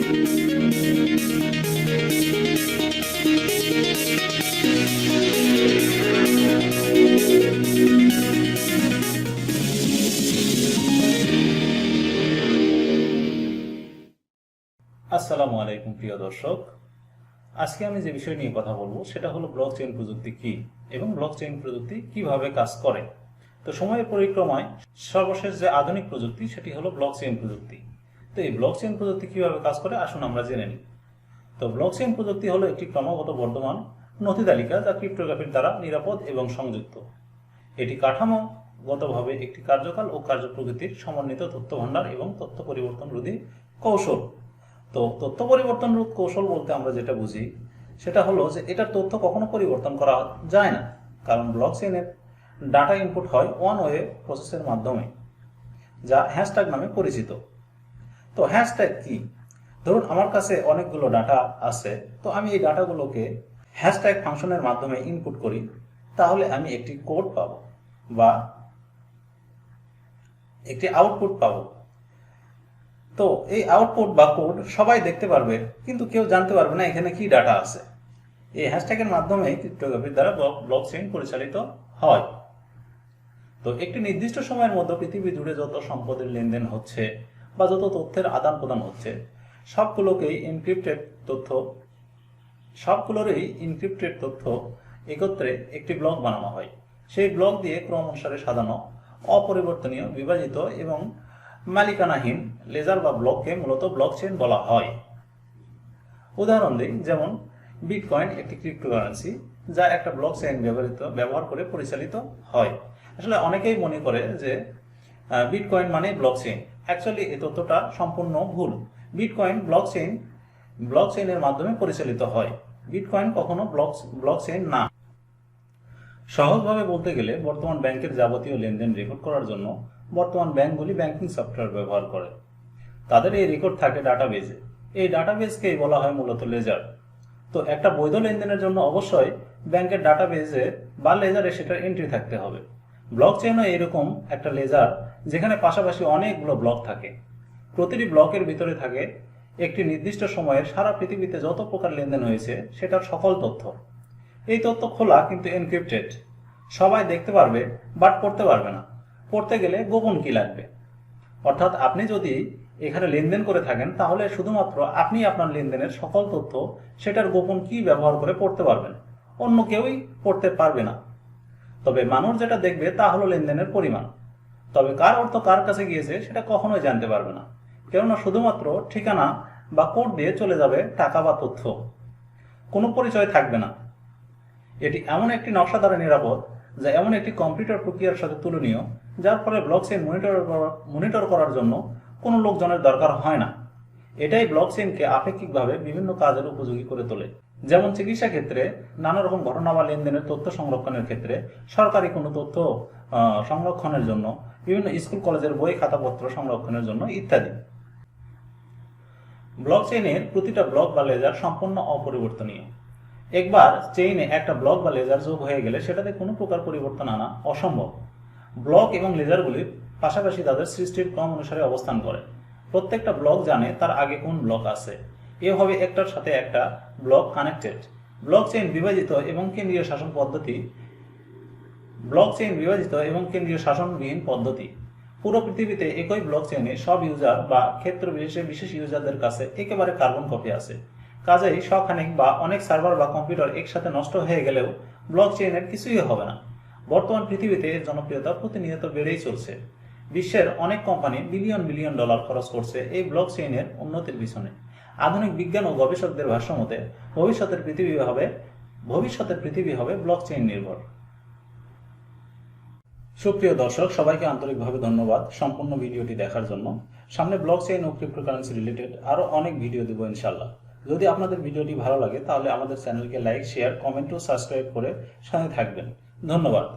আসসালামু আলাইকুম প্রিয় দর্শক, আজকে আমি যে বিষয় নিয়ে কথা বলবো সেটা হলো ব্লকচেইন প্রযুক্তি কি এবং ব্লকচেইন প্রযুক্তি কিভাবে কাজ করে। তো সময়ের পরিক্রমায় সর্বশেষ যে আধুনিক প্রযুক্তি সেটি হলো ব্লকচেইন প্রযুক্তি। তো এই ব্লকচেইন প্রযুক্তি কিভাবে কাজ করে আসুন আমরা জেনে নিই। তো ব্লকচেইন প্রযুক্তি হলো একটি ক্রমাগত বর্ধমান নথি তালিকা যা ক্রিপ্টোগ্রাফির দ্বারা নিরাপদ এবং সংযুক্ত। এটি কাঠামোগতভাবে একটি কার্যকাল ও কার্যপ্রকৃতির সমন্বিত তথ্য ভাণ্ডার এবং তথ্য পরিবর্তন রোধী কৌশল। তো তথ্য পরিবর্তন রোধ কৌশল বলতে আমরা যেটা বুঝি সেটা হলো যে এটার তথ্য কখনো পরিবর্তন করা যায় না, কারণ ব্লকচেইনের ডাটা ইনপুট হয় ওয়ান ওয়ে প্রসেসের মাধ্যমে, যা হ্যাশট্যাগ নামে পরিচিত। তো হ্যাশট্যাগ কি? ধরুন আমার কাছে অনেকগুলো ডাটা আছে, তো আমি এই ডাটাগুলোকে হ্যাশট্যাগ ফাংশনের মাধ্যমে ইনপুট করি, তাহলে আমি একটি কোড পাবো বা একটি আউটপুট পাবো। তো এই আউটপুট বা কোড সবাই দেখতে পারবে, কিন্তু কেউ জানতে পারবে না এখানে কি ডাটা আছে। এই হ্যাশট্যাগের মাধ্যমে ক্রিপ্টোগ্রাফির দ্বারা ব্লকচেইন পরিচালিত হয়। তো একটি নির্দিষ্ট সময়ের মধ্যে পৃথিবী জুড়ে যত সম্পদের লেনদেন হচ্ছে বা যত তথ্যের আদান প্রদান হচ্ছে সবগুলোরই ইনক্রিপ্টেড তথ্য একত্রে একটি ব্লক বানানো হয়। সেই ব্লক দিয়ে ক্রম অনুসারে সাজানো, অপরিবর্তনীয়, বিভাজিত এবং মালিকানাহীন লেজার বা ব্লককে মূলত ব্লকচেইন বলা হয়। উদাহরণ দিই, যেমন বিটকয়েন একটি ক্রিপ্টোকারেন্সি যা একটা ব্লকচেইন ব্যবহার করে পরিচালিত হয়। আসলে অনেকেই মনে করে যে বিটকয়েন মানে ব্লকচেইন। অ্যাকচুয়ালি এই তথ্যটা সম্পূর্ণ ভুল। বিটকয়েন ব্লকচেইনের মাধ্যমে পরিচালিত হয়। বিটকয়েন কখনো ব্লকচেইন না। সহজভাবে বলতে গেলে বর্তমান ব্যাংকের যাবতীয় লেনদেন রেকর্ড করার জন্য বর্তমান ব্যাংকগুলি ব্যাংকিং সফটওয়্যার ব্যবহার করে। তাদের এই রেকর্ড থাকে ডাটাবেজে। এই ডাটাবেজকেই বলা হয় মূলত লেজার। তো একটা বৈধ লেনদেনের জন্য অবশ্যই ব্যাংকের ডাটাবেজে বা লেজারে সেটার এন্ট্রি থাকতে হবে। ব্লকচেইনও এরকম একটা লেজার যেখানে পাশাপাশি অনেকগুলো ব্লক থাকে। প্রতিটি ব্লকের ভিতরে থাকে একটি নির্দিষ্ট সময়ের সারা পৃথিবীতে যত প্রকার লেনদেন হয়েছে সেটার সকল তথ্য। এই তথ্য খোলা কিন্তু এনক্রিপ্টেড। সবাই দেখতে পারবে বাট পড়তে পারবে না। পড়তে গেলে গোপন কি লাগবে। অর্থাৎ আপনি যদি এখানে লেনদেন করে থাকেন তাহলে শুধুমাত্র আপনি আপনার লেনদেনের সকল তথ্য সেটার গোপন কি ব্যবহার করে পড়তে পারবেন, অন্য কেউই পড়তে পারবে না। তবে মানুষ যেটা দেখবে তা হলো লেনদেনের পরিমাণ। তবে কার অর্থ কার কাছে গিয়েছে সেটা কখনোই জানতে পারবে না, কেননা শুধুমাত্র ঠিকানা বা কোড দিয়ে চলে যাবে টাকা বা তথ্য, কোনো পরিচয় থাকবে না। এটি এমন একটি নকশা দ্বারা নিরাপদ যা এমন একটি কম্পিউটার প্রক্রিয়ার সাথে তুলনীয়, যার ফলে ব্লকচেইন মনিটর করার জন্য কোনো লোকজনের দরকার হয় না। এটাই ব্লকচেইনকে আপেক্ষিকভাবে বিভিন্ন কাজের উপযোগী করে তোলে। যেমন চিকিৎসা ক্ষেত্রে, নানা রকম ঘটনা বা লেনদেনের তথ্য সংরক্ষণের ক্ষেত্রে, সরকারি কোনো তথ্য সংরক্ষণের জন্য, বিভিন্ন স্কুল কলেজের বই খাতাপত্র সংরক্ষণের জন্য ইত্যাদি। ব্লকচেইনের প্রতিটা ব্লক বা লেজার সম্পূর্ণ অপরিবর্তনীয়। একবার চেইনে একটা ব্লক বা লেজার যোগ হয়ে গেলে সেটাতে কোনো প্রকার পরিবর্তন আনা অসম্ভব। ব্লক এবং লেজারগুলি পাশাপাশি তাদের সৃষ্টির ক্রম অনুসারে অবস্থান করে। প্রত্যেকটা ব্লক জানে তার আগে কোন ব্লক আছে। এভাবে একটার সাথে একটা ব্লক কানেক্টেড। ব্লকচেইন বিভাজিত এবং কেন্দ্রীয় শাসনবিহীন পদ্ধতি। পুরো পৃথিবীতে একই ব্লকচেইনে সব ইউজার বা ক্ষেত্র বিশেষে বিশেষ ইউজারদের কাছে একেবারে কার্বন কপি আছে। কাজেই শখানেক বা অনেক সার্ভার বা কম্পিউটার একসাথে নষ্ট হয়ে গেলেও ব্লকচেইনের কিছুই হবে না। বর্তমান পৃথিবীতে এর জনপ্রিয়তা প্রতিনিয়ত বেড়েই চলছে। বিশ্বের অনেক কোম্পানি বিলিয়ন বিলিয়ন ডলার খরচ করছে এই ব্লকচেইনের উন্নতির পিছনে। আধুনিক বিজ্ঞান ও গবেষকদের ভাষ্যমতে ভবিষ্যতের পৃথিবী হবে ব্লকচেইন নির্ভর। সুপ্রিয় দর্শক, সবাইকে আন্তরিকভাবে ধন্যবাদ সম্পূর্ণ ভিডিওটি দেখার জন্য। সামনে ব্লকচেইন ও ক্রিপ্টোকারেন্সি রিলেটেড আরো অনেক ভিডিও দেব ইনশাআল্লাহ। যদি আপনাদের ভিডিওটি ভালো লাগে তাহলে আমাদের চ্যানেলকে লাইক, শেয়ার, কমেন্ট ও সাবস্ক্রাইব করে সাথে থাকবেন। ধন্যবাদ।